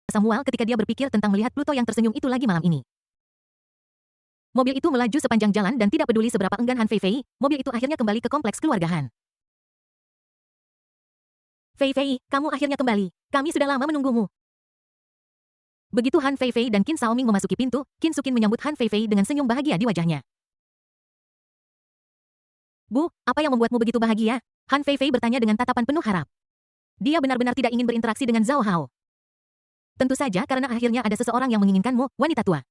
Samuel ketika dia berpikir tentang melihat Pluto yang tersenyum itu lagi malam ini. Mobil itu melaju sepanjang jalan dan tidak peduli seberapa enggan Han Feifei, mobil itu akhirnya kembali ke kompleks keluarga Han. Feifei, kamu akhirnya kembali. Kami sudah lama menunggumu. Begitu Han Feifei dan Qin Shaoming memasuki pintu, Qin Sukin menyambut Han Feifei dengan senyum bahagia di wajahnya. Bu, apa yang membuatmu begitu bahagia? Han Feifei bertanya dengan tatapan penuh harap. Dia benar-benar tidak ingin berinteraksi dengan Zhao Hao. Tentu saja karena akhirnya ada seseorang yang menginginkanmu, wanita tua.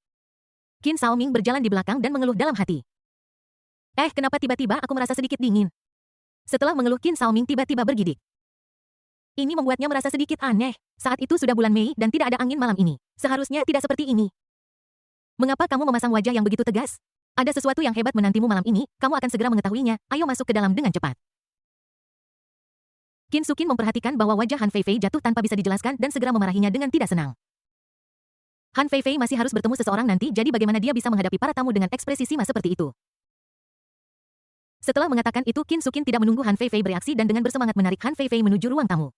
Qin Shaoming berjalan di belakang dan mengeluh dalam hati. Kenapa tiba-tiba aku merasa sedikit dingin? Setelah mengeluh, Qin Shaoming tiba-tiba bergidik. Ini membuatnya merasa sedikit aneh. Saat itu sudah bulan Mei dan tidak ada angin malam ini. Seharusnya tidak seperti ini. Mengapa kamu memasang wajah yang begitu tegas? Ada sesuatu yang hebat menantimu malam ini, kamu akan segera mengetahuinya. Ayo masuk ke dalam dengan cepat. Qin Sukin memperhatikan bahwa wajah Han Feifei jatuh tanpa bisa dijelaskan dan segera memarahinya dengan tidak senang. Han Feifei masih harus bertemu seseorang nanti, jadi bagaimana dia bisa menghadapi para tamu dengan ekspresi sima seperti itu? Setelah mengatakan itu, Qin Sukin tidak menunggu Han Feifei bereaksi dan dengan bersemangat menarik Han Feifei menuju ruang tamu.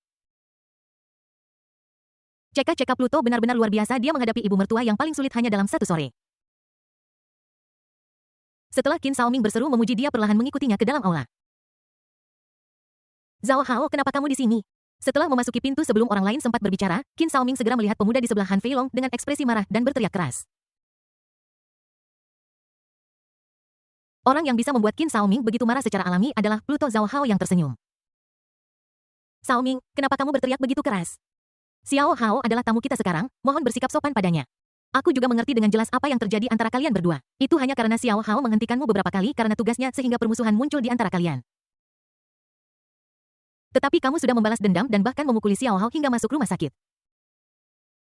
Cekak-cekak Pluto benar-benar luar biasa, dia menghadapi ibu mertua yang paling sulit hanya dalam satu sore. Setelah Qin Shaoming berseru memuji, dia perlahan mengikutinya ke dalam aula. Zhao Hao, kenapa kamu di sini? Setelah memasuki pintu sebelum orang lain sempat berbicara, Qin Shaoming segera melihat pemuda di sebelah Han Feilong dengan ekspresi marah dan berteriak keras. Orang yang bisa membuat Qin Shaoming begitu marah secara alami adalah Pluto Zhao Hao yang tersenyum. Shaoming, kenapa kamu berteriak begitu keras? Xiao Hao adalah tamu kita sekarang, mohon bersikap sopan padanya. Aku juga mengerti dengan jelas apa yang terjadi antara kalian berdua. Itu hanya karena Xiao Hao menghentikanmu beberapa kali karena tugasnya sehingga permusuhan muncul di antara kalian. Tetapi kamu sudah membalas dendam dan bahkan memukuli Xiao Hao hingga masuk rumah sakit.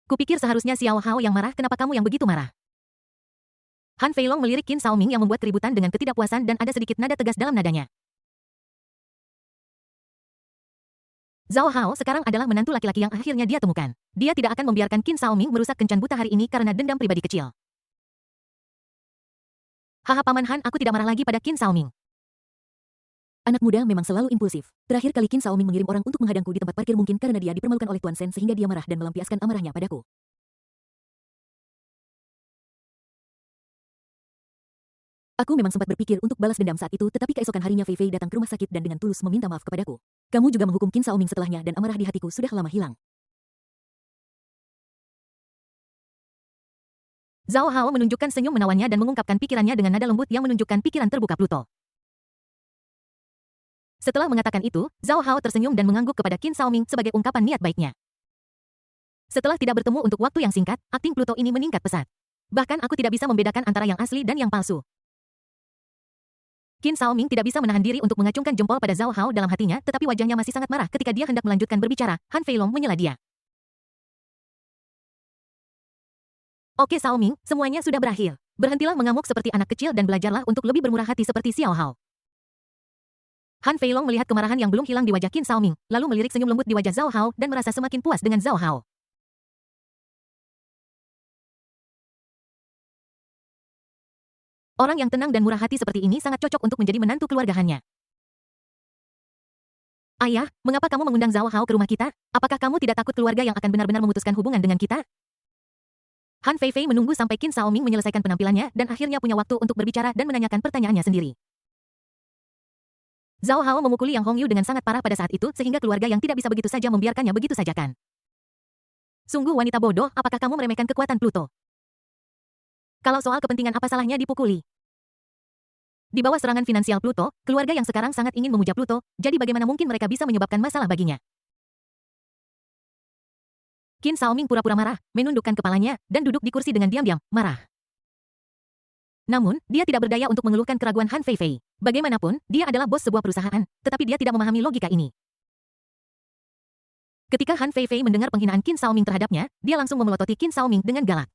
Kupikir seharusnya Xiao Hao yang marah, kenapa kamu yang begitu marah? Han Feilong melirik Qin Shaoming yang membuat keributan dengan ketidakpuasan dan ada sedikit nada tegas dalam nadanya. Zhao Hao sekarang adalah menantu laki-laki yang akhirnya dia temukan. Dia tidak akan membiarkan Qin Shaoming merusak kencan buta hari ini karena dendam pribadi kecil. Haha Paman Han, aku tidak marah lagi pada Qin Shaoming. Anak muda memang selalu impulsif. Terakhir kali Qin Shaoming mengirim orang untuk menghadangku di tempat parkir mungkin karena dia dipermalukan oleh Tuan Sen sehingga dia marah dan melampiaskan amarahnya padaku. Aku memang sempat berpikir untuk balas dendam saat itu, tetapi keesokan harinya Fei Fei datang ke rumah sakit dan dengan tulus meminta maaf kepadaku. Kamu juga menghukum Qin Shaoming setelahnya dan amarah di hatiku sudah lama hilang. Zhao Hao menunjukkan senyum menawannya dan mengungkapkan pikirannya dengan nada lembut yang menunjukkan pikiran terbuka Pluto. Setelah mengatakan itu, Zhao Hao tersenyum dan mengangguk kepada Qin Shaoming sebagai ungkapan niat baiknya. Setelah tidak bertemu untuk waktu yang singkat, akting Pluto ini meningkat pesat. Bahkan aku tidak bisa membedakan antara yang asli dan yang palsu. Qin Shaoming tidak bisa menahan diri untuk mengacungkan jempol pada Zhao Hao dalam hatinya, tetapi wajahnya masih sangat marah ketika dia hendak melanjutkan berbicara. Han Feilong menyela dia. Oke Shaoming, semuanya sudah berakhir. Berhentilah mengamuk seperti anak kecil dan belajarlah untuk lebih bermurah hati seperti Xiao Hao. Han Feilong melihat kemarahan yang belum hilang di wajah Qin Shaoming, lalu melirik senyum lembut di wajah Zhao Hao dan merasa semakin puas dengan Zhao Hao. Orang yang tenang dan murah hati seperti ini sangat cocok untuk menjadi menantu keluarga Han-nya. Ayah, mengapa kamu mengundang Zhao Hao ke rumah kita? Apakah kamu tidak takut keluarga yang akan benar-benar memutuskan hubungan dengan kita? Han Feifei menunggu sampai Qin Shaoming menyelesaikan penampilannya dan akhirnya punya waktu untuk berbicara dan menanyakan pertanyaannya sendiri. Zhao Hao memukuli Yang Hongyu dengan sangat parah pada saat itu sehingga keluarga yang tidak bisa begitu saja membiarkannya begitu saja kan. Sungguh wanita bodoh, apakah kamu meremehkan kekuatan Pluto? Kalau soal kepentingan apa salahnya dipukuli? Di bawah serangan finansial Pluto, keluarga yang sekarang sangat ingin memuja Pluto, jadi bagaimana mungkin mereka bisa menyebabkan masalah baginya? Qin Shaoming pura-pura marah, menundukkan kepalanya, dan duduk di kursi dengan diam-diam, marah. Namun, dia tidak berdaya untuk mengeluhkan keraguan Han Feifei. Bagaimanapun, dia adalah bos sebuah perusahaan, tetapi dia tidak memahami logika ini. Ketika Han Feifei mendengar penghinaan Qin Shaoming terhadapnya, dia langsung memelototi Qin Shaoming dengan galak.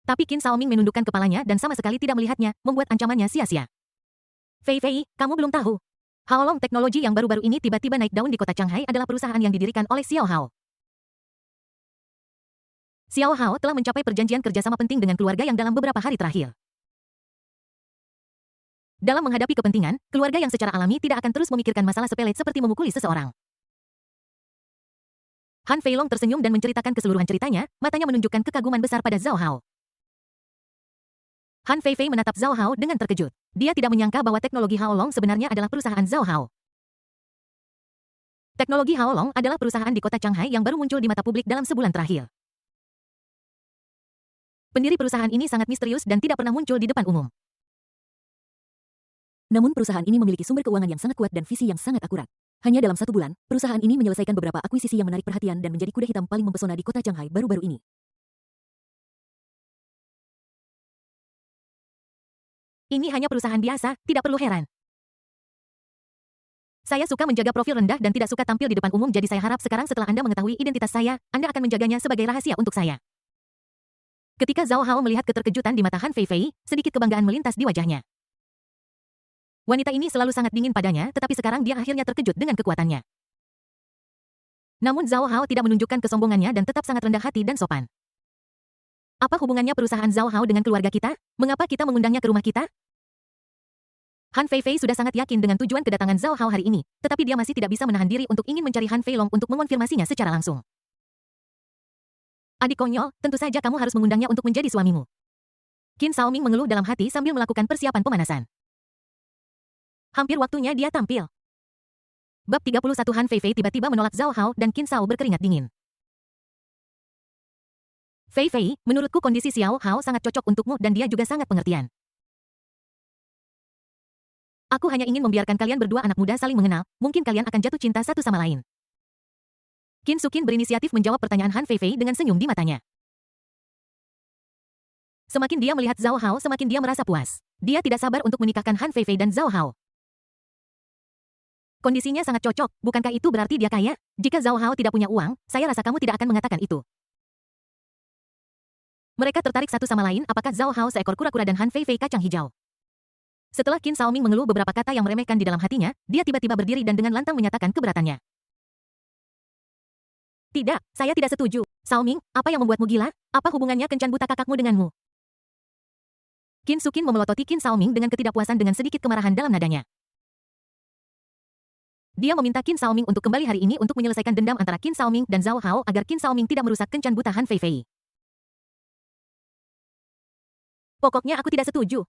Tapi Qin Shaoming menundukkan kepalanya dan sama sekali tidak melihatnya, membuat ancamannya sia-sia. Feifei, kamu belum tahu. Haolong Teknologi yang baru-baru ini tiba-tiba naik daun di kota Shanghai adalah perusahaan yang didirikan oleh Xiao Hao. Xiao Hao telah mencapai perjanjian kerjasama penting dengan keluarga yang dalam beberapa hari terakhir. Dalam menghadapi kepentingan, keluarga yang secara alami tidak akan terus memikirkan masalah sepele seperti memukuli seseorang. Han Feilong tersenyum dan menceritakan keseluruhan ceritanya, matanya menunjukkan kekaguman besar pada Zhao Hao. Han Feifei menatap Zhao Hao dengan terkejut. Dia tidak menyangka bahwa teknologi Haolong sebenarnya adalah perusahaan Zhao Hao. Teknologi Haolong adalah perusahaan di kota Shanghai yang baru muncul di mata publik dalam sebulan terakhir. Pendiri perusahaan ini sangat misterius dan tidak pernah muncul di depan umum. Namun perusahaan ini memiliki sumber keuangan yang sangat kuat dan visi yang sangat akurat. Hanya dalam 1 bulan, perusahaan ini menyelesaikan beberapa akuisisi yang menarik perhatian dan menjadi kuda hitam paling mempesona di kota Shanghai baru-baru ini. Ini hanya perusahaan biasa, tidak perlu heran. Saya suka menjaga profil rendah dan tidak suka tampil di depan umum, jadi saya harap sekarang setelah Anda mengetahui identitas saya, Anda akan menjaganya sebagai rahasia untuk saya. Ketika Zhao Hao melihat keterkejutan di mata Han Feifei, sedikit kebanggaan melintas di wajahnya. Wanita ini selalu sangat dingin padanya, tetapi sekarang dia akhirnya terkejut dengan kekuatannya. Namun Zhao Hao tidak menunjukkan kesombongannya dan tetap sangat rendah hati dan sopan. Apa hubungannya perusahaan Zhao Hao dengan keluarga kita? Mengapa kita mengundangnya ke rumah kita? Han Feifei sudah sangat yakin dengan tujuan kedatangan Zhao Hao hari ini, tetapi dia masih tidak bisa menahan diri untuk ingin mencari Han Feilong untuk mengonfirmasinya secara langsung. Adik konyol, tentu saja kamu harus mengundangnya untuk menjadi suamimu. Qin Shaoming mengeluh dalam hati sambil melakukan persiapan pemanasan. Hampir waktunya dia tampil. Bab 31 Han Feifei tiba-tiba menolak Zhao Hao dan Qin Shao berkeringat dingin. Feifei, menurutku kondisi Xiao Hao sangat cocok untukmu dan dia juga sangat pengertian. Aku hanya ingin membiarkan kalian berdua anak muda saling mengenal, mungkin kalian akan jatuh cinta satu sama lain. Qin Sukin berinisiatif menjawab pertanyaan Han Feifei dengan senyum di matanya. Semakin dia melihat Zhao Hao, semakin dia merasa puas. Dia tidak sabar untuk menikahkan Han Feifei dan Zhao Hao. Kondisinya sangat cocok, bukankah itu berarti dia kaya? Jika Zhao Hao tidak punya uang, saya rasa kamu tidak akan mengatakan itu. Mereka tertarik satu sama lain, apakah Zhao Hao seekor kura-kura dan Han Feifei kacang hijau? Setelah Qin Shaoming mengeluh beberapa kata yang meremehkan di dalam hatinya, dia tiba-tiba berdiri dan dengan lantang menyatakan keberatannya. Tidak, saya tidak setuju. Shaoming, apa yang membuatmu gila? Apa hubungannya kencan buta kakakmu denganmu? Qin Sukin memelototi Qin Shaoming dengan ketidakpuasan dengan sedikit kemarahan dalam nadanya. Dia meminta Qin Shaoming untuk kembali hari ini untuk menyelesaikan dendam antara Qin Shaoming dan Zhao Hao agar Qin Shaoming tidak merusak kencan buta Han Feifei. Pokoknya aku tidak setuju.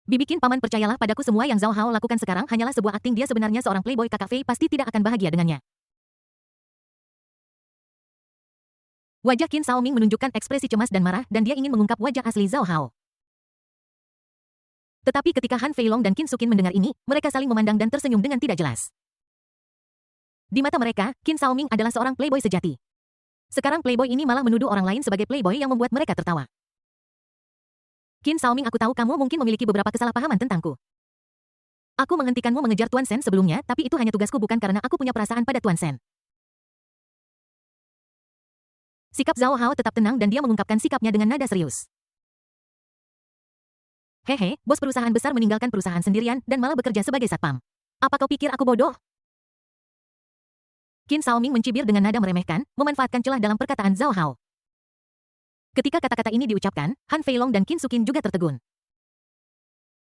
Bibikin paman, percayalah padaku, semua yang Zhao Hao lakukan sekarang hanyalah sebuah akting, dia sebenarnya seorang playboy, kakak Fei pasti tidak akan bahagia dengannya. Wajah Qin Shaoming menunjukkan ekspresi cemas dan marah dan dia ingin mengungkap wajah asli Zhao Hao. Tetapi ketika Han Feilong dan Qin Sukin mendengar ini, mereka saling memandang dan tersenyum dengan tidak jelas. Di mata mereka, Qin Shaoming adalah seorang playboy sejati. Sekarang playboy ini malah menuduh orang lain sebagai playboy yang membuat mereka tertawa. Qin Shaoming, aku tahu kamu mungkin memiliki beberapa kesalahpahaman tentangku. Aku menghentikanmu mengejar Tuan Shen sebelumnya, tapi itu hanya tugasku, bukan karena aku punya perasaan pada Tuan Shen. Sikap Zhao Hao tetap tenang dan dia mengungkapkan sikapnya dengan nada serius. Hehe, bos perusahaan besar meninggalkan perusahaan sendirian dan malah bekerja sebagai satpam. Apa kau pikir aku bodoh? Qin Shaoming mencibir dengan nada meremehkan, memanfaatkan celah dalam perkataan Zhao Hao. Ketika kata-kata ini diucapkan, Han Feilong dan Qin Sukin juga tertegun.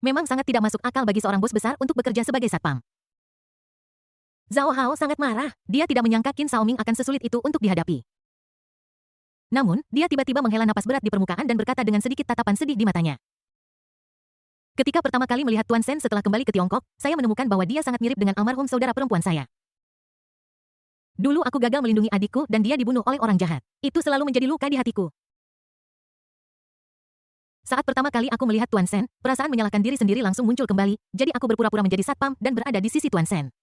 Memang sangat tidak masuk akal bagi seorang bos besar untuk bekerja sebagai satpam. Zhao Hao sangat marah, dia tidak menyangka Qin Shaoming akan sesulit itu untuk dihadapi. Namun, dia tiba-tiba menghela napas berat di permukaan dan berkata dengan sedikit tatapan sedih di matanya. Ketika pertama kali melihat Tuan Shen setelah kembali ke Tiongkok, saya menemukan bahwa dia sangat mirip dengan almarhum saudara perempuan saya. Dulu aku gagal melindungi adikku dan dia dibunuh oleh orang jahat. Itu selalu menjadi luka di hatiku. Saat pertama kali aku melihat Tuan Shen, perasaan menyalahkan diri sendiri langsung muncul kembali, jadi aku berpura-pura menjadi satpam dan berada di sisi Tuan Shen.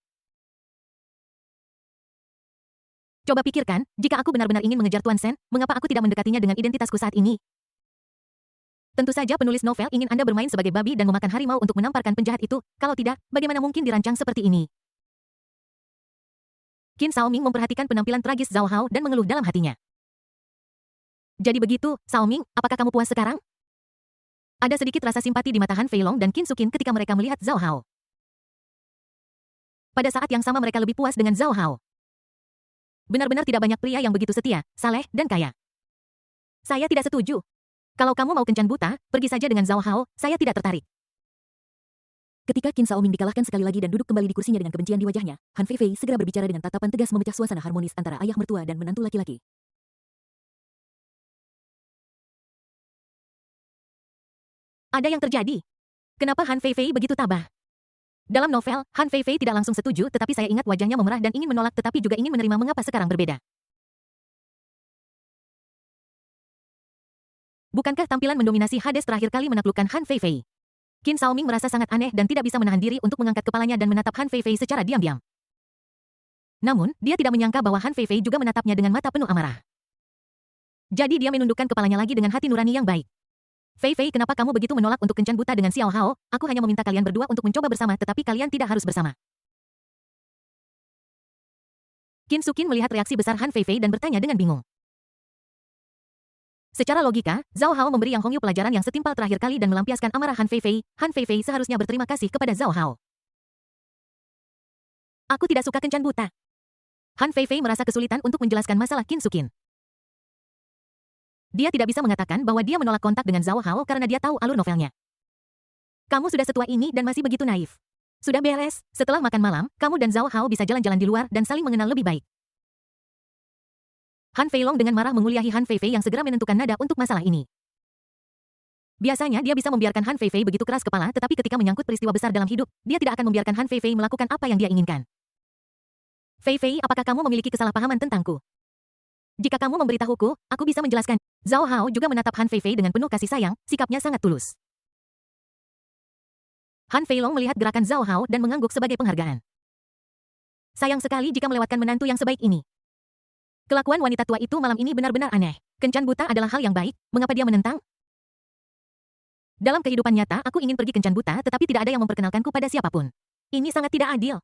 Coba pikirkan, jika aku benar-benar ingin mengejar Tuan Shen, mengapa aku tidak mendekatinya dengan identitasku saat ini? Tentu saja penulis novel ingin Anda bermain sebagai babi dan memakan harimau untuk menamparkan penjahat itu, kalau tidak, bagaimana mungkin dirancang seperti ini? Qin Shaoming memperhatikan penampilan tragis Zhao Hao dan mengeluh dalam hatinya. Jadi begitu, Shaoming, apakah kamu puas sekarang? Ada sedikit rasa simpati di mata Han Feilong dan Qin Sukin ketika mereka melihat Zhao Hao. Pada saat yang sama mereka lebih puas dengan Zhao Hao. Benar-benar tidak banyak pria yang begitu setia, saleh, dan kaya. Saya tidak setuju. Kalau kamu mau kencan buta, pergi saja dengan Zhao Hao, saya tidak tertarik. Ketika Qin Shaoming dikalahkan sekali lagi dan duduk kembali di kursinya dengan kebencian di wajahnya, Han Feifei segera berbicara dengan tatapan tegas memecah suasana harmonis antara ayah mertua dan menantu laki-laki. Ada yang terjadi. Kenapa Han Feifei begitu tabah? Dalam novel, Han Feifei tidak langsung setuju tetapi saya ingat wajahnya memerah dan ingin menolak tetapi juga ingin menerima mengapa sekarang berbeda. Bukankah tampilan mendominasi Hades terakhir kali menaklukkan Han Feifei? Qin Shaoming merasa sangat aneh dan tidak bisa menahan diri untuk mengangkat kepalanya dan menatap Han Feifei secara diam-diam. Namun, dia tidak menyangka bahwa Han Feifei juga menatapnya dengan mata penuh amarah. Jadi dia menundukkan kepalanya lagi dengan hati nurani yang baik. Feifei, kenapa kamu begitu menolak untuk kencan buta dengan Xiao Hao? Aku hanya meminta kalian berdua untuk mencoba bersama tetapi kalian tidak harus bersama. Qin Sukin melihat reaksi besar Han Feifei dan bertanya dengan bingung. Secara logika, Zhao Hao memberi Yang Hongyu pelajaran yang setimpal terakhir kali dan melampiaskan amarah Han Feifei. Han Feifei seharusnya berterima kasih kepada Zhao Hao. Aku tidak suka kencan buta. Han Feifei merasa kesulitan untuk menjelaskan masalah Qin Sukin. Dia tidak bisa mengatakan bahwa dia menolak kontak dengan Zhao Hao karena dia tahu alur novelnya. Kamu sudah setua ini dan masih begitu naif. Sudah beres, setelah makan malam, kamu dan Zhao Hao bisa jalan-jalan di luar dan saling mengenal lebih baik. Han Feilong dengan marah menguliahi Han Feifei yang segera menentukan nada untuk masalah ini. Biasanya dia bisa membiarkan Han Feifei begitu keras kepala tetapi ketika menyangkut peristiwa besar dalam hidup, dia tidak akan membiarkan Han Feifei melakukan apa yang dia inginkan. Feifei, apakah kamu memiliki kesalahpahaman tentangku? Jika kamu memberitahuku, aku bisa menjelaskan. Zhao Hao juga menatap Han Feifei dengan penuh kasih sayang, sikapnya sangat tulus. Han Feilong melihat gerakan Zhao Hao dan mengangguk sebagai penghargaan. Sayang sekali jika melewatkan menantu yang sebaik ini. Kelakuan wanita tua itu malam ini benar-benar aneh. Kencan buta adalah hal yang baik, mengapa dia menentang? Dalam kehidupan nyata, aku ingin pergi kencan buta tetapi tidak ada yang memperkenalkanku pada siapapun. Ini sangat tidak adil.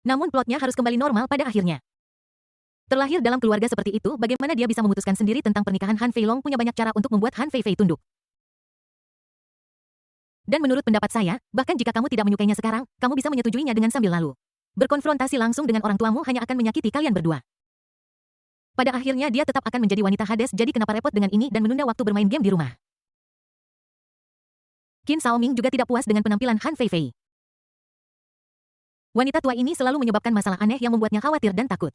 Namun plotnya harus kembali normal pada akhirnya. Terlahir dalam keluarga seperti itu, bagaimana dia bisa memutuskan sendiri tentang pernikahan Han Feilong punya banyak cara untuk membuat Han Feifei tunduk. Dan menurut pendapat saya, bahkan jika kamu tidak menyukainya sekarang, kamu bisa menyetujuinya dengan sambil lalu. Berkonfrontasi langsung dengan orang tuamu hanya akan menyakiti kalian berdua. Pada akhirnya dia tetap akan menjadi wanita Hades jadi kenapa repot dengan ini dan menunda waktu bermain game di rumah. Qin Shaoming juga tidak puas dengan penampilan Han Feifei. Wanita tua ini selalu menyebabkan masalah aneh yang membuatnya khawatir dan takut.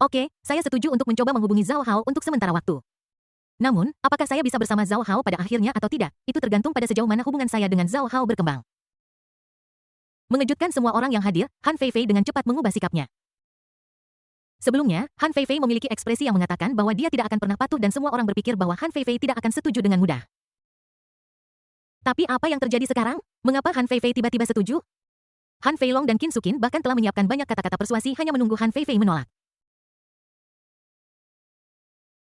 Oke, saya setuju untuk mencoba menghubungi Zhao Hao untuk sementara waktu. Namun, apakah saya bisa bersama Zhao Hao pada akhirnya atau tidak, itu tergantung pada sejauh mana hubungan saya dengan Zhao Hao berkembang. Mengejutkan semua orang yang hadir, Han Feifei dengan cepat mengubah sikapnya. Sebelumnya, Han Feifei memiliki ekspresi yang mengatakan bahwa dia tidak akan pernah patuh dan semua orang berpikir bahwa Han Feifei tidak akan setuju dengan mudah. Tapi apa yang terjadi sekarang? Mengapa Han Feifei tiba-tiba setuju? Han Feilong dan Qin Sukin bahkan telah menyiapkan banyak kata-kata persuasi hanya menunggu Han Feifei menolak.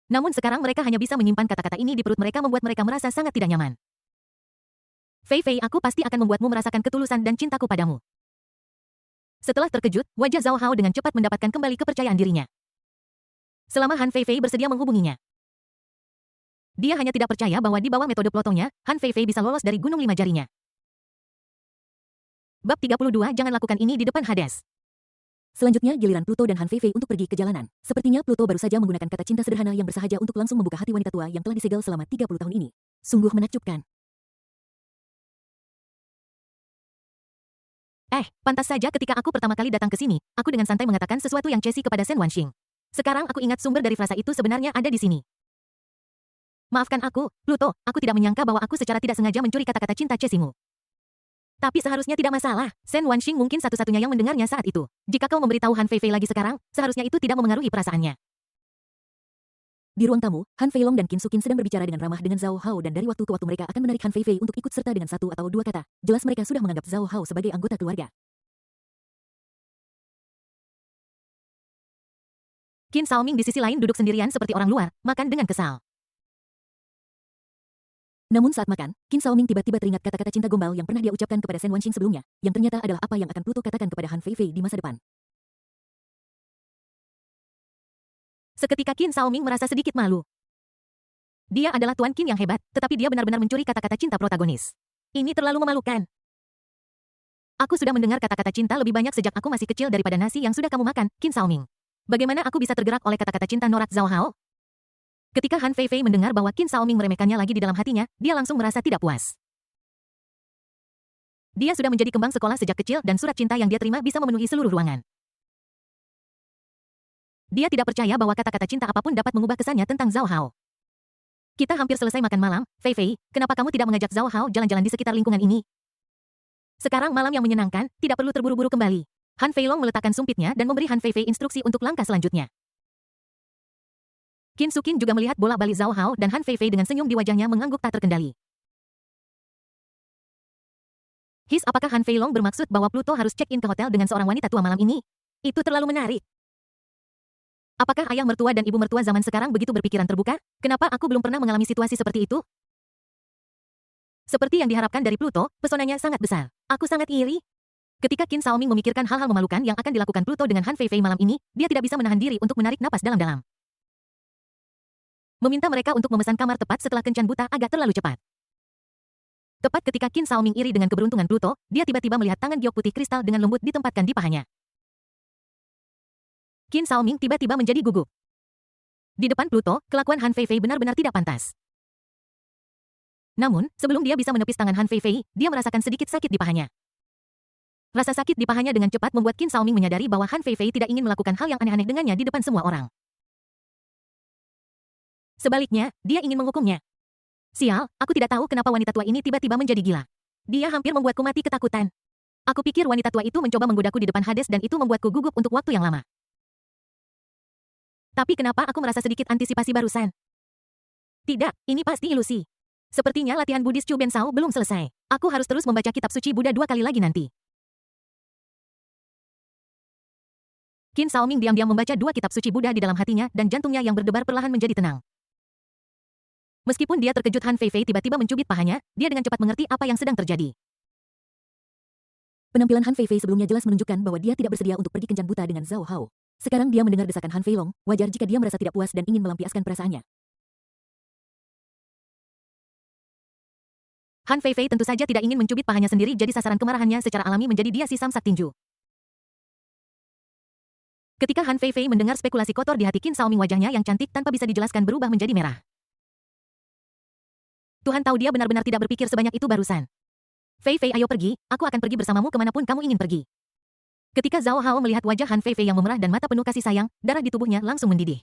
Namun sekarang mereka hanya bisa menyimpan kata-kata ini di perut mereka membuat mereka merasa sangat tidak nyaman. Feifei, aku pasti akan membuatmu merasakan ketulusan dan cintaku padamu. Setelah terkejut, wajah Zhao Hao dengan cepat mendapatkan kembali kepercayaan dirinya. Selama Han Feifei bersedia menghubunginya. Dia hanya tidak percaya bahwa di bawah metode Plotonya, Han Feifei bisa lolos dari Gunung Lima Jarinya. Bab 32, jangan lakukan ini di depan Hades. Selanjutnya giliran Pluto dan Han Feifei untuk pergi ke jalanan. Sepertinya Pluto baru saja menggunakan kata cinta sederhana yang bersahaja untuk langsung membuka hati wanita tua yang telah disegel selama 30 tahun ini. Sungguh menakjubkan. Pantas saja ketika aku pertama kali datang ke sini, aku dengan santai mengatakan sesuatu yang Chessy kepada Shen Wanxing. Sekarang aku ingat sumber dari frasa itu sebenarnya ada di sini. Maafkan aku, Pluto, aku tidak menyangka bahwa aku secara tidak sengaja mencuri kata-kata cinta Chessy-mu. Tapi seharusnya tidak masalah. Shen Wanxing mungkin satu-satunya yang mendengarnya saat itu. Jika kau memberitahu Han Feifei lagi sekarang, seharusnya itu tidak memengaruhi perasaannya. Di ruang tamu, Han Feilong dan Qin Sukin sedang berbicara dengan ramah dengan Zhao Hao dan dari waktu ke waktu mereka akan menarik Han Feifei untuk ikut serta dengan satu atau dua kata. Jelas mereka sudah menganggap Zhao Hao sebagai anggota keluarga. Qin Shaoming di sisi lain duduk sendirian seperti orang luar, makan dengan kesal. Namun saat makan, Qin Shaoming tiba-tiba teringat kata-kata cinta gombal yang pernah dia ucapkan kepada Shen Wanxing sebelumnya, yang ternyata adalah apa yang akan Pluto katakan kepada Han Feifei di masa depan. Seketika Qin Shaoming merasa sedikit malu. Dia adalah Tuan Qin yang hebat, tetapi dia benar-benar mencuri kata-kata cinta protagonis. Ini terlalu memalukan. Aku sudah mendengar kata-kata cinta lebih banyak sejak aku masih kecil daripada nasi yang sudah kamu makan, Qin Shaoming. Bagaimana aku bisa tergerak oleh kata-kata cinta norak Zhao Hao? Ketika Han Feifei mendengar bahwa Qin Shaoming meremehkannya lagi di dalam hatinya, dia langsung merasa tidak puas. Dia sudah menjadi kembang sekolah sejak kecil dan surat cinta yang dia terima bisa memenuhi seluruh ruangan. Dia tidak percaya bahwa kata-kata cinta apapun dapat mengubah kesannya tentang Zhao Hao. Kita hampir selesai makan malam, Fei Fei, kenapa kamu tidak mengajak Zhao Hao jalan-jalan di sekitar lingkungan ini? Sekarang malam yang menyenangkan, tidak perlu terburu-buru kembali. Han Feilong meletakkan sumpitnya dan memberi Han Fei Fei instruksi untuk langkah selanjutnya. Qin Sukin juga melihat bolak-balik Zhao Hao dan Han Fei Fei dengan senyum di wajahnya mengangguk tak terkendali. Apakah Han Feilong bermaksud bahwa Pluto harus check-in ke hotel dengan seorang wanita tua malam ini? Itu terlalu menarik. Apakah ayah mertua dan ibu mertua zaman sekarang begitu berpikiran terbuka? Kenapa aku belum pernah mengalami situasi seperti itu? Seperti yang diharapkan dari Pluto, pesonanya sangat besar. Aku sangat iri. Ketika Qin Shaoming memikirkan hal-hal memalukan yang akan dilakukan Pluto dengan Han Fei Fei malam ini, dia tidak bisa menahan diri untuk menarik napas dalam-dalam. Meminta mereka untuk memesan kamar tepat setelah kencan buta agak terlalu cepat. Tepat ketika Qin Shaoming iri dengan keberuntungan Pluto, dia tiba-tiba melihat tangan giok putih kristal dengan lembut ditempatkan di pahanya. Qin Shaoming tiba-tiba menjadi gugup. Di depan Pluto, kelakuan Han Fei Fei benar-benar tidak pantas. Namun, sebelum dia bisa menepis tangan Han Fei Fei, dia merasakan sedikit sakit di pahanya. Rasa sakit di pahanya dengan cepat membuat Qin Shaoming menyadari bahwa Han Fei Fei tidak ingin melakukan hal yang aneh-aneh dengannya di depan semua orang. Sebaliknya, dia ingin menghukumnya. Sial, aku tidak tahu kenapa wanita tua ini tiba-tiba menjadi gila. Dia hampir membuatku mati ketakutan. Aku pikir wanita tua itu mencoba menggodaku di depan Hades dan itu membuatku gugup untuk waktu yang lama. Tapi kenapa aku merasa sedikit antisipasi barusan? Tidak, ini pasti ilusi. Sepertinya latihan Buddhis Chu Ben Sao belum selesai. Aku harus terus membaca kitab suci Buddha 2 kali lagi nanti. Qin Shaoming diam-diam membaca 2 kitab suci Buddha di dalam hatinya dan jantungnya yang berdebar perlahan menjadi tenang. Meskipun dia terkejut Han Fei Fei tiba-tiba mencubit pahanya, dia dengan cepat mengerti apa yang sedang terjadi. Penampilan Han Fei Fei sebelumnya jelas menunjukkan bahwa dia tidak bersedia untuk pergi kencan buta dengan Zhao Hao. Sekarang dia mendengar desakan Han Feilong, wajar jika dia merasa tidak puas dan ingin melampiaskan perasaannya. Han Fei Fei tentu saja tidak ingin mencubit pahanya sendiri jadi sasaran kemarahannya secara alami menjadi dia si Samsak Tinju. Ketika Han Fei Fei mendengar spekulasi kotor di hati Qin Shaoming wajahnya yang cantik tanpa bisa dijelaskan berubah menjadi merah. Tuhan tahu dia benar-benar tidak berpikir sebanyak itu barusan. Fei Fei ayo pergi, aku akan pergi bersamamu kemanapun kamu ingin pergi. Ketika Zhao Hao melihat wajah Han Fei Fei yang memerah dan mata penuh kasih sayang, darah di tubuhnya langsung mendidih.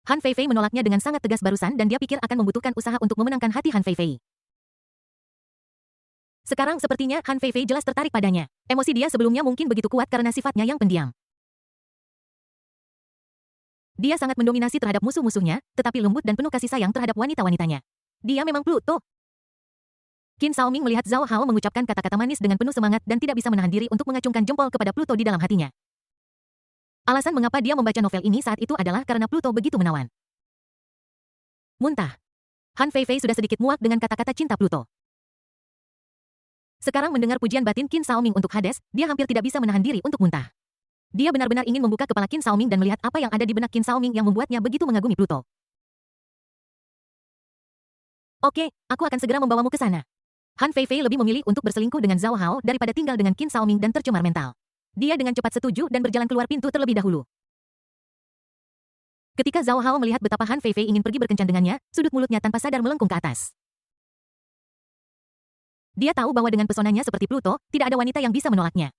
Han Fei Fei menolaknya dengan sangat tegas barusan dan dia pikir akan membutuhkan usaha untuk memenangkan hati Han Fei Fei. Sekarang sepertinya Han Fei Fei jelas tertarik padanya. Emosi dia sebelumnya mungkin begitu kuat karena sifatnya yang pendiam. Dia sangat mendominasi terhadap musuh-musuhnya, tetapi lembut dan penuh kasih sayang terhadap wanita-wanitanya. Dia memang Pluto. Qin Shaoming melihat Zhao Hao mengucapkan kata-kata manis dengan penuh semangat dan tidak bisa menahan diri untuk mengacungkan jempol kepada Pluto di dalam hatinya. Alasan mengapa dia membaca novel ini saat itu adalah karena Pluto begitu menawan. Muntah. Han Fei Fei sudah sedikit muak dengan kata-kata cinta Pluto. Sekarang mendengar pujian batin Qin Shaoming untuk Hades, dia hampir tidak bisa menahan diri untuk muntah. Dia benar-benar ingin membuka kepala Qin Shaoming dan melihat apa yang ada di benak Qin Shaoming yang membuatnya begitu mengagumi Pluto. Oke, aku akan segera membawamu ke sana. Han Fei Fei lebih memilih untuk berselingkuh dengan Zhao Hao daripada tinggal dengan Qin Shaoming dan tercemar mental. Dia dengan cepat setuju dan berjalan keluar pintu terlebih dahulu. Ketika Zhao Hao melihat betapa Han Fei Fei ingin pergi berkencan dengannya, sudut mulutnya tanpa sadar melengkung ke atas. Dia tahu bahwa dengan pesonanya seperti Pluto, tidak ada wanita yang bisa menolaknya.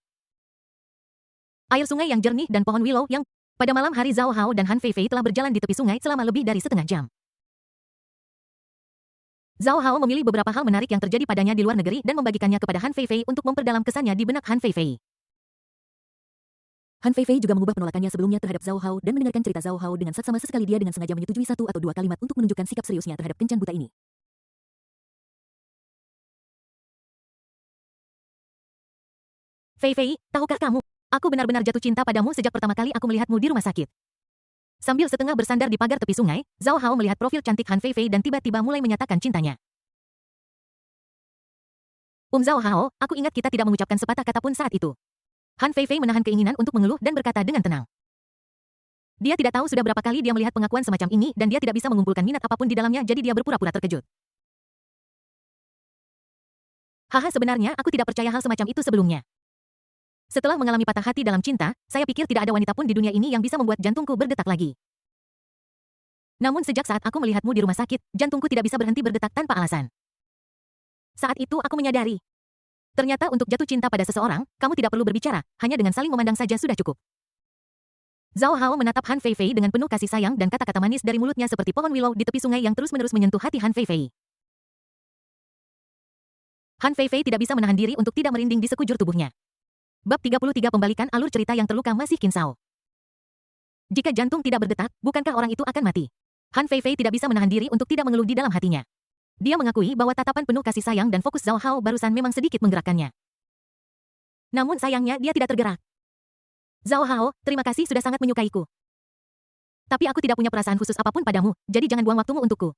Air sungai yang jernih dan pohon willow yang... Pada malam hari Zhao Hao dan Han Fei Fei telah berjalan di tepi sungai selama lebih dari setengah jam. Zhao Hao memilih beberapa hal menarik yang terjadi padanya di luar negeri dan membagikannya kepada Han Fei Fei untuk memperdalam kesannya di benak Han Fei Fei. Han Fei Fei juga mengubah penolakannya sebelumnya terhadap Zhao Hao dan mendengarkan cerita Zhao Hao dengan saksama sesekali dia dengan sengaja menyetujui 1 atau 2 kalimat untuk menunjukkan sikap seriusnya terhadap kencan buta ini. Fei Fei, tahukah kamu? Aku benar-benar jatuh cinta padamu sejak pertama kali aku melihatmu di rumah sakit. Sambil setengah bersandar di pagar tepi sungai, Zhao Hao melihat profil cantik Han Fei Fei dan tiba-tiba mulai menyatakan cintanya. Zhao Hao, aku ingat kita tidak mengucapkan sepatah kata pun saat itu. Han Fei Fei menahan keinginan untuk mengeluh dan berkata dengan tenang. Dia tidak tahu sudah berapa kali dia melihat pengakuan semacam ini dan dia tidak bisa mengumpulkan minat apapun di dalamnya jadi dia berpura-pura terkejut. Haha, sebenarnya aku tidak percaya hal semacam itu sebelumnya. Setelah mengalami patah hati dalam cinta, saya pikir tidak ada wanita pun di dunia ini yang bisa membuat jantungku berdetak lagi. Namun sejak saat aku melihatmu di rumah sakit, jantungku tidak bisa berhenti berdetak tanpa alasan. Saat itu aku menyadari. Ternyata untuk jatuh cinta pada seseorang, kamu tidak perlu berbicara, hanya dengan saling memandang saja sudah cukup. Zhao Hao menatap Han Feifei dengan penuh kasih sayang dan kata-kata manis dari mulutnya seperti pohon willow di tepi sungai yang terus-menerus menyentuh hati Han Feifei. Han Feifei tidak bisa menahan diri untuk tidak merinding di sekujur tubuhnya. Bab 33 Pembalikan alur cerita yang terluka masih Qin Shao. Jika jantung tidak berdetak, bukankah orang itu akan mati? Han Feifei tidak bisa menahan diri untuk tidak mengeluh di dalam hatinya. Dia mengakui bahwa tatapan penuh kasih sayang dan fokus Zhao Hao barusan memang sedikit menggerakkannya. Namun sayangnya dia tidak tergerak. Zhao Hao, terima kasih sudah sangat menyukaiku. Tapi aku tidak punya perasaan khusus apapun padamu, jadi jangan buang waktumu untukku.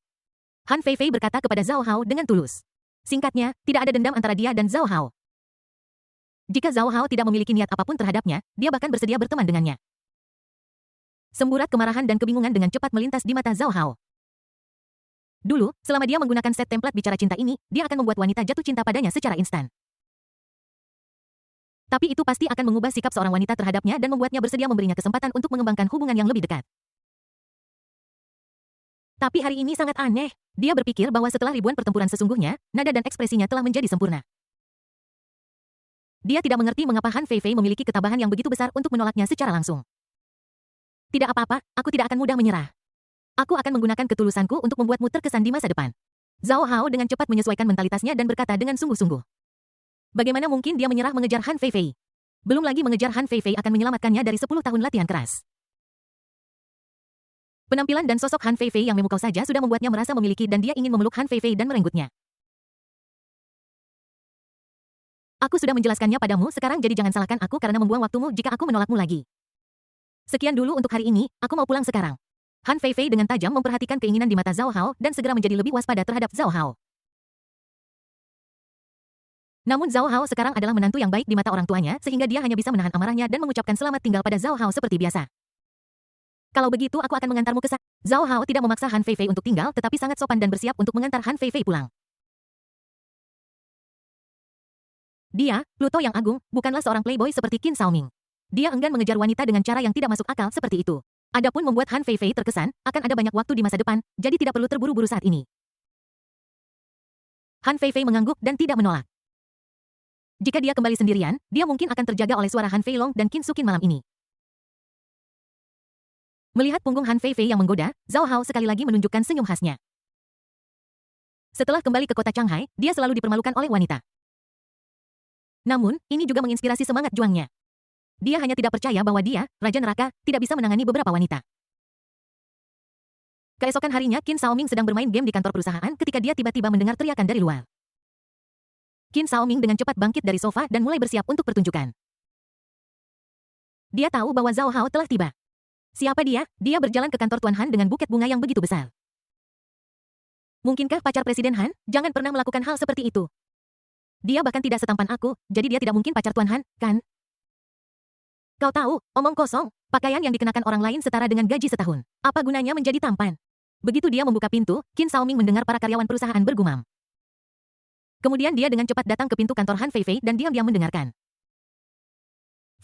Han Feifei berkata kepada Zhao Hao dengan tulus. Singkatnya, tidak ada dendam antara dia dan Zhao Hao. Jika Zhao Hao tidak memiliki niat apapun terhadapnya, dia bahkan bersedia berteman dengannya. Semburat kemarahan dan kebingungan dengan cepat melintas di mata Zhao Hao. Dulu, selama dia menggunakan set template bicara cinta ini, dia akan membuat wanita jatuh cinta padanya secara instan. Tapi itu pasti akan mengubah sikap seorang wanita terhadapnya dan membuatnya bersedia memberinya kesempatan untuk mengembangkan hubungan yang lebih dekat. Tapi hari ini sangat aneh. Dia berpikir bahwa setelah ribuan pertempuran sesungguhnya, nada dan ekspresinya telah menjadi sempurna. Dia tidak mengerti mengapa Han Feifei memiliki ketabahan yang begitu besar untuk menolaknya secara langsung. Tidak apa-apa, aku tidak akan mudah menyerah. Aku akan menggunakan ketulusanku untuk membuatmu terkesan di masa depan. Zhao Hao dengan cepat menyesuaikan mentalitasnya dan berkata dengan sungguh-sungguh. Bagaimana mungkin dia menyerah mengejar Han Feifei? Belum lagi mengejar Han Feifei akan menyelamatkannya dari 10 tahun latihan keras. Penampilan dan sosok Han Feifei yang memukau saja sudah membuatnya merasa memiliki dan dia ingin memeluk Han Feifei dan merenggutnya. Aku sudah menjelaskannya padamu, sekarang jadi jangan salahkan aku karena membuang waktumu jika aku menolakmu lagi. Sekian dulu untuk hari ini, aku mau pulang sekarang. Han Feifei dengan tajam memperhatikan keinginan di mata Zhao Hao dan segera menjadi lebih waspada terhadap Zhao Hao. Namun Zhao Hao sekarang adalah menantu yang baik di mata orang tuanya sehingga dia hanya bisa menahan amarahnya dan mengucapkan selamat tinggal pada Zhao Hao seperti biasa. Kalau begitu aku akan mengantarmu ke sana. Zhao Hao tidak memaksa Han Feifei untuk tinggal tetapi sangat sopan dan bersiap untuk mengantar Han Feifei pulang. Dia, Pluto yang agung, bukanlah seorang playboy seperti Qin Shaoming. Dia enggan mengejar wanita dengan cara yang tidak masuk akal seperti itu. Adapun membuat Han Feifei terkesan, akan ada banyak waktu di masa depan, jadi tidak perlu terburu-buru saat ini. Han Feifei mengangguk dan tidak menolak. Jika dia kembali sendirian, dia mungkin akan terjaga oleh suara Han Feilong dan Qin Sukin malam ini. Melihat punggung Han Feifei yang menggoda, Zhao Hao sekali lagi menunjukkan senyum khasnya. Setelah kembali ke kota Shanghai, dia selalu dipermalukan oleh wanita. Namun, ini juga menginspirasi semangat juangnya. Dia hanya tidak percaya bahwa dia, Raja Neraka, tidak bisa menangani beberapa wanita. Keesokan harinya, Qin Shaoming sedang bermain game di kantor perusahaan ketika dia tiba-tiba mendengar teriakan dari luar. Qin Shaoming dengan cepat bangkit dari sofa dan mulai bersiap untuk pertunjukan. Dia tahu bahwa Zhao Hao telah tiba. Siapa dia? Dia berjalan ke kantor Tuan Han dengan buket bunga yang begitu besar. Mungkinkah pacar Presiden Han? Jangan pernah melakukan hal seperti itu. Dia bahkan tidak setampan aku, jadi dia tidak mungkin pacar Tuan Han, kan? Kau tahu, omong kosong, pakaian yang dikenakan orang lain setara dengan gaji setahun. Apa gunanya menjadi tampan? Begitu dia membuka pintu, Qin Shaoming mendengar para karyawan perusahaan bergumam. Kemudian dia dengan cepat datang ke pintu kantor Han Feifei dan diam-diam mendengarkan.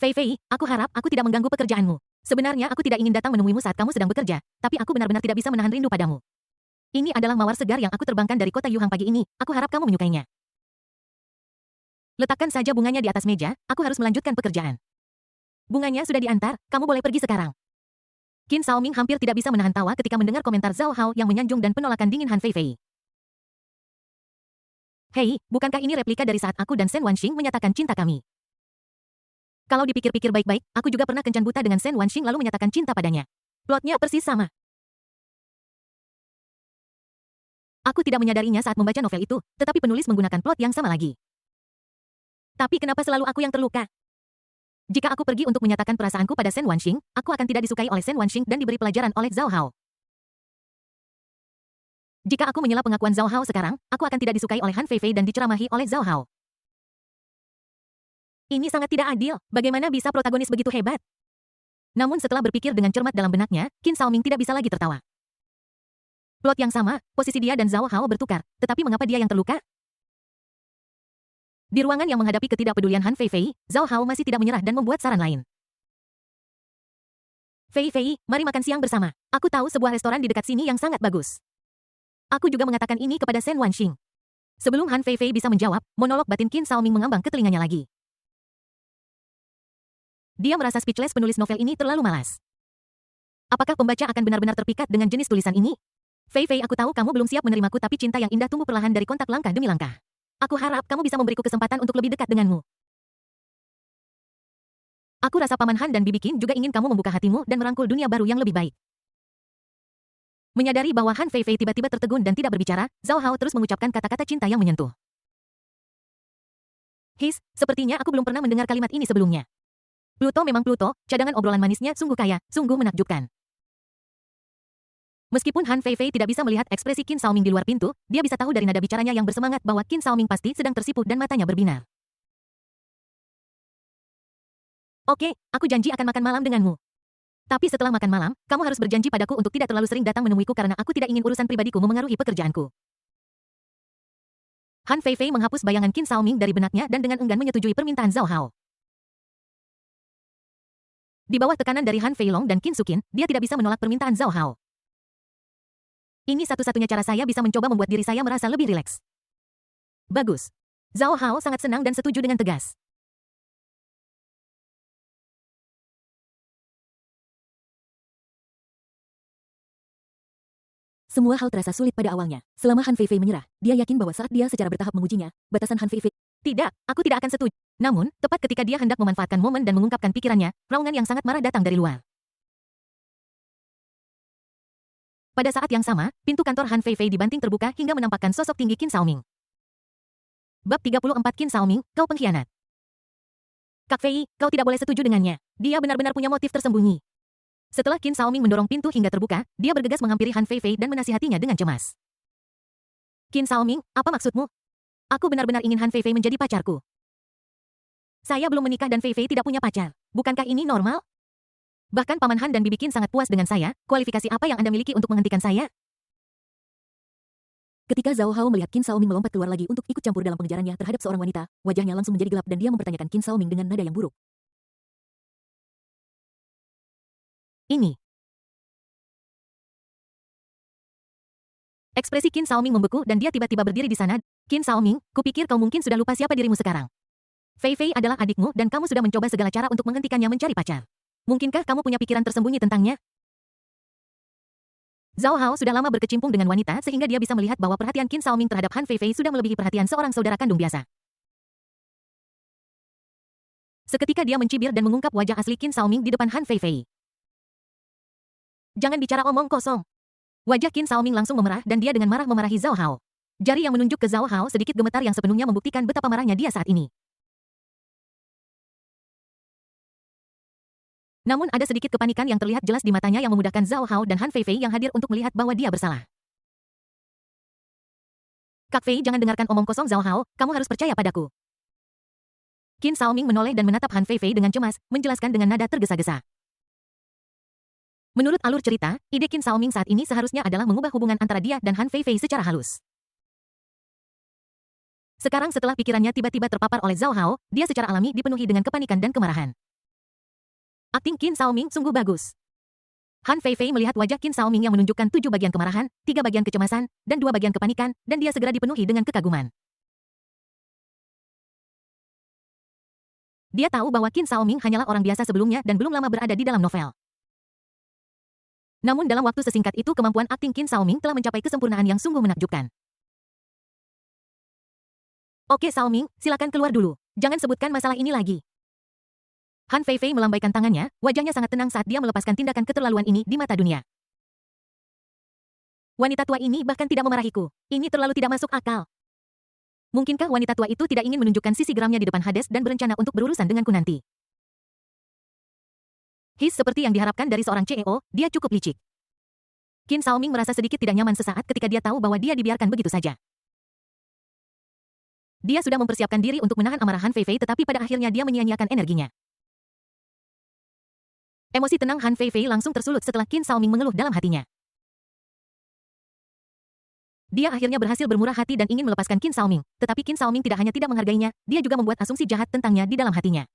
Feifei, aku harap aku tidak mengganggu pekerjaanmu. Sebenarnya aku tidak ingin datang menemuimu saat kamu sedang bekerja, tapi aku benar-benar tidak bisa menahan rindu padamu. Ini adalah mawar segar yang aku terbangkan dari kota Yuhang pagi ini, aku harap kamu menyukainya. Letakkan saja bunganya di atas meja, aku harus melanjutkan pekerjaan. Bunganya sudah diantar, kamu boleh pergi sekarang. Qin Shaoming hampir tidak bisa menahan tawa ketika mendengar komentar Zhao Hao yang menyanjung dan penolakan dingin Han Feifei. Hei, bukankah ini replika dari saat aku dan Shen Wanxing menyatakan cinta kami? Kalau dipikir-pikir baik-baik, aku juga pernah kencan buta dengan Shen Wanxing lalu menyatakan cinta padanya. Plotnya persis sama. Aku tidak menyadarinya saat membaca novel itu, tetapi penulis menggunakan plot yang sama lagi. Tapi kenapa selalu aku yang terluka? Jika aku pergi untuk menyatakan perasaanku pada Shen Wanxing, aku akan tidak disukai oleh Shen Wanxing dan diberi pelajaran oleh Zhao Hao. Jika aku menyela pengakuan Zhao Hao sekarang, aku akan tidak disukai oleh Han Feifei dan diceramahi oleh Zhao Hao. Ini sangat tidak adil, bagaimana bisa protagonis begitu hebat? Namun setelah berpikir dengan cermat dalam benaknya, Qin Shaoming tidak bisa lagi tertawa. Plot yang sama, posisi dia dan Zhao Hao bertukar, tetapi mengapa dia yang terluka? Di ruangan yang menghadapi ketidakpedulian Han Feifei, Zhao Hao masih tidak menyerah dan membuat saran lain. Feifei, mari makan siang bersama. Aku tahu sebuah restoran di dekat sini yang sangat bagus. Aku juga mengatakan ini kepada Shen Wanxing. Sebelum Han Feifei bisa menjawab, monolog batin Qin Xiaoming mengambang ke telinganya lagi. Dia merasa speechless, penulis novel ini terlalu malas. Apakah pembaca akan benar-benar terpikat dengan jenis tulisan ini? Feifei, aku tahu kamu belum siap menerimaku, tapi cinta yang indah tumbuh perlahan dari kontak langkah demi langkah. Aku harap kamu bisa memberiku kesempatan untuk lebih dekat denganmu. Aku rasa Paman Han dan Bibi Qin juga ingin kamu membuka hatimu dan merangkul dunia baru yang lebih baik. Menyadari bahwa Han Feifei tiba-tiba tertegun dan tidak berbicara, Zhao Hao terus mengucapkan kata-kata cinta yang menyentuh. Sepertinya aku belum pernah mendengar kalimat ini sebelumnya. Pluto memang Pluto, cadangan obrolan manisnya sungguh kaya, sungguh menakjubkan. Meskipun Han Feifei tidak bisa melihat ekspresi Qin Xiaoming di luar pintu, dia bisa tahu dari nada bicaranya yang bersemangat bahwa Qin Xiaoming pasti sedang tersipu dan matanya berbinar. Oke, aku janji akan makan malam denganmu. Tapi setelah makan malam, kamu harus berjanji padaku untuk tidak terlalu sering datang menemuiku karena aku tidak ingin urusan pribadiku memengaruhi pekerjaanku. Han Feifei menghapus bayangan Qin Xiaoming dari benaknya dan dengan enggan menyetujui permintaan Zhao Hao. Di bawah tekanan dari Han Feilong dan Qin Sukin, dia tidak bisa menolak permintaan Zhao Hao. Ini satu-satunya cara saya bisa mencoba membuat diri saya merasa lebih rileks. Bagus. Zhao Hao sangat senang dan setuju dengan tegas. Semua hal terasa sulit pada awalnya. Selama Han Feifei menyerah, dia yakin bahwa saat dia secara bertahap mengujinya, batasan Han Feifei. Tidak, aku tidak akan setuju. Namun, tepat ketika dia hendak memanfaatkan momen dan mengungkapkan pikirannya, raungan yang sangat marah datang dari luar. Pada saat yang sama, pintu kantor Han Feifei dibanting terbuka hingga menampakkan sosok tinggi Qin Xiaoming. Bab 34 Qin Xiaoming, kau pengkhianat. Kak Fei, kau tidak boleh setuju dengannya. Dia benar-benar punya motif tersembunyi. Setelah Qin Xiaoming mendorong pintu hingga terbuka, dia bergegas menghampiri Han Feifei dan menasihatinya dengan cemas. Qin Xiaoming, apa maksudmu? Aku benar-benar ingin Han Feifei menjadi pacarku. Saya belum menikah dan Feifei tidak punya pacar. Bukankah ini normal? Bahkan Paman Han dan Bibi Qin sangat puas dengan saya, kualifikasi apa yang Anda miliki untuk menghentikan saya? Ketika Zhao Hao melihat Qin Xiaoming melompat keluar lagi untuk ikut campur dalam pengejarannya terhadap seorang wanita, wajahnya langsung menjadi gelap dan dia mempertanyakan Qin Xiaoming dengan nada yang buruk. Ini. Ekspresi Qin Xiaoming membeku dan dia tiba-tiba berdiri di sana. Qin Xiaoming, kupikir kau mungkin sudah lupa siapa dirimu sekarang. Feifei adalah adikmu dan kamu sudah mencoba segala cara untuk menghentikannya mencari pacar. Mungkinkah kamu punya pikiran tersembunyi tentangnya? Zhao Hao sudah lama berkecimpung dengan wanita sehingga dia bisa melihat bahwa perhatian Qin Xiaoming terhadap Han Feifei sudah melebihi perhatian seorang saudara kandung biasa. Seketika dia mencibir dan mengungkap wajah asli Qin Xiaoming di depan Han Feifei. Jangan bicara omong kosong. Wajah Qin Xiaoming langsung memerah dan dia dengan marah memarahi Zhao Hao. Jari yang menunjuk ke Zhao Hao sedikit gemetar yang sepenuhnya membuktikan betapa marahnya dia saat ini. Namun ada sedikit kepanikan yang terlihat jelas di matanya yang memudahkan Zhao Hao dan Han Feifei yang hadir untuk melihat bahwa dia bersalah. Kak Fei, jangan dengarkan omong kosong Zhao Hao, kamu harus percaya padaku. Qin Xiaoming menoleh dan menatap Han Feifei dengan cemas, menjelaskan dengan nada tergesa-gesa. Menurut alur cerita, ide Qin Xiaoming saat ini seharusnya adalah mengubah hubungan antara dia dan Han Feifei secara halus. Sekarang setelah pikirannya tiba-tiba terpapar oleh Zhao Hao, dia secara alami dipenuhi dengan kepanikan dan kemarahan. Akting Qin Xiaoming sungguh bagus. Han Feifei melihat wajah Qin Xiaoming yang menunjukkan 7 bagian kemarahan, 3 bagian kecemasan, dan 2 bagian kepanikan, dan dia segera dipenuhi dengan kekaguman. Dia tahu bahwa Qin Xiaoming hanyalah orang biasa sebelumnya dan belum lama berada di dalam novel. Namun dalam waktu sesingkat itu kemampuan akting Qin Xiaoming telah mencapai kesempurnaan yang sungguh menakjubkan. Oke Xiaoming, silakan keluar dulu. Jangan sebutkan masalah ini lagi. Han Feifei melambaikan tangannya, wajahnya sangat tenang saat dia melepaskan tindakan keterlaluan ini di mata dunia. Wanita tua ini bahkan tidak memarahiku. Ini terlalu tidak masuk akal. Mungkinkah wanita tua itu tidak ingin menunjukkan sisi geramnya di depan Hades dan berencana untuk berurusan denganku nanti? Seperti yang diharapkan dari seorang CEO, dia cukup licik. Qin Xiaoming merasa sedikit tidak nyaman sesaat ketika dia tahu bahwa dia dibiarkan begitu saja. Dia sudah mempersiapkan diri untuk menahan amarah Han Feifei tetapi pada akhirnya dia menyia-nyiakan energinya. Emosi tenang Han Feifei langsung tersulut setelah Qin Xiaoming mengeluh dalam hatinya. Dia akhirnya berhasil bermurah hati dan ingin melepaskan Qin Xiaoming, tetapi Qin Xiaoming tidak hanya tidak menghargainya, dia juga membuat asumsi jahat tentangnya di dalam hatinya.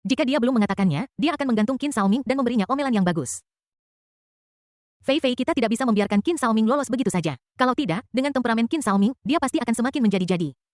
Jika dia belum mengatakannya, dia akan menggantung Qin Xiaoming dan memberinya omelan yang bagus. Fei Fei, kita tidak bisa membiarkan Qin Xiaoming lolos begitu saja. Kalau tidak, dengan temperamen Qin Xiaoming, dia pasti akan semakin menjadi-jadi.